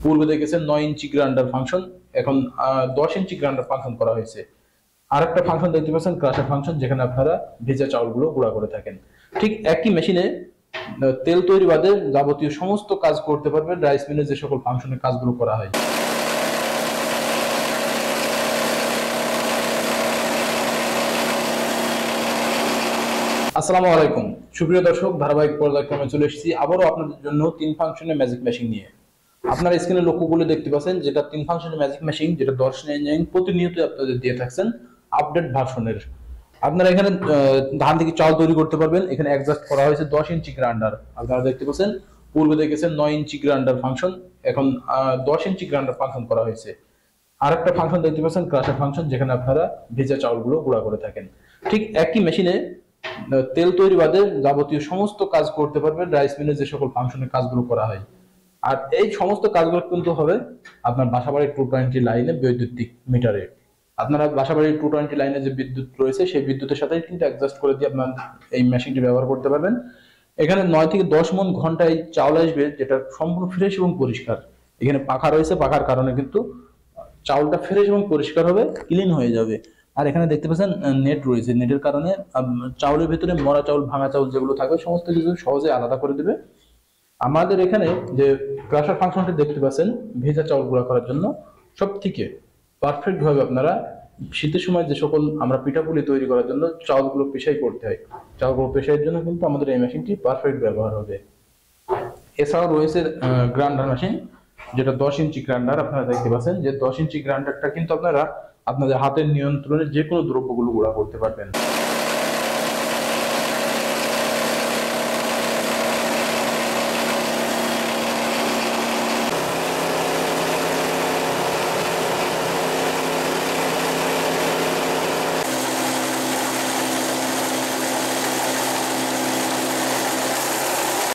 পূর্বে দেখেছেন 9 inch grinder function, এখন 10 ইঞ্চি গ্রাইন্ডার ফাংশন করা হয়েছে। আর একটা ফাংশন দেখতে পাচ্ছেন ক্রাশার ফাংশন, যেখানে আপনারা ভেজা চাউলগুলো গুঁড়া করে থাকেন। ঠিক একই মেশিনে তেল তৈরি বাদে যাবতীয় সমস্ত কাজ করতে পারবেন রাইস মিলে যে সকল ফাংশনের কাজগুলো করা হয়। আসসালামু আলাইকুম সুপ্রিয় দর্শক, ধারাবাহিক পর্যায়ক্রমে চলে এসেছি আবারও আপনাদের জন্য 3 ফাংশনের ম্যাজিক মেশিন নিয়ে। আপনারা স্ক্রিনে লক্ষ্যগুলো দেখতে পাচ্ছেন, যেটা 3 ফাংশনের ম্যাজিক মেশিন, যেটা দর্শন ইঞ্জিনিয়ারিং প্রতিনিয়ত আপনাদের দিয়ে থাকছেন আপডেট ভার্সনের। আপনারা এখানে ধান থেকে চাল তৈরি করতে পারবেন। এখানে অ্যাডজাস্ট করা হয়েছে 10 ইঞ্চি গ্রাইন্ডার। আপনারা দেখতে পাচ্ছেন পূর্বে দেখেছেন 9 ইঞ্চি গ্রাইন্ডার ফাংশন, এখন 10 ইঞ্চি গ্রাইন্ডার ফাংশন করা হয়েছে। আর একটা ফাংশন দেখতে পাচ্ছেন ক্রাশার ফাংশন, যেখানে আপনারা ভেজা চাউলগুলো গুঁড়া করে থাকেন। ঠিক একই মেশিনে তেল তৈরি বাদে যাবতীয় সমস্ত কাজ করতে পারবেন রাইস মিলে যে সকল ফাংশনের কাজগুলো করা হয়। আর এই সমস্ত কাজগুলো কিন্তু হবে আপনার বাসাবাড়ির 220 লাইনে বৈদ্যুতিক মিটারে। আপনারা বাসাবাড়ির 220 লাইনে যে বিদ্যুৎ রয়েছে সেই বিদ্যুতের সাথে কিন্তু অ্যাডজাস্ট করে দিয়ে আপনার এই মেশিনটি ব্যবহার করতে পারবেন। এখানে 9 থেকে 10 মণ ঘন্টায় চাউল আসবে, যেটা সম্পূর্ণ ফ্রেশ এবং পরিষ্কার। এখানে পাখা রয়েছে, পাখার কারণে কিন্তু চাউলটা ফ্রেশ এবং পরিষ্কার হবে, ক্লিন হয়ে যাবে। আর এখানে দেখতে পাচ্ছেন নেট রয়েছে, নেটের কারণে চাউলের ভিতরে মরা চাউল, ভাঙা চাউল যেগুলো থাকবে সমস্ত কিছু সহজে আলাদা করে দেবে। আমাদের এখানে যে ক্রাশার ফাংশনটি দেখতে পাচ্ছেন ভেজা চাউল গুঁড়া করার জন্য সব থেকে পারফেক্ট ভাবে আপনারা শীতের সময় যে সকল আমরা পিঠাপুলি তৈরি করার জন্য চাউলগুলো পেশাই করতে হয়, চাউলগুলো পেশাইয়ের জন্য কিন্তু আমাদের এই মেশিনটি পারফেক্ট ব্যবহার হবে। এছাড়াও রয়েছে গ্রাইন্ডার মেশিন, যেটা 10 ইঞ্চি গ্রাইন্ডার। আপনারা দেখতে পাচ্ছেন যে 10 ইঞ্চি গ্রাইন্ডারটা কিন্তু আপনারা আপনাদের হাতের নিয়ন্ত্রণে যে কোনো দ্রব্যগুলো গুঁড়া করতে পারবেন।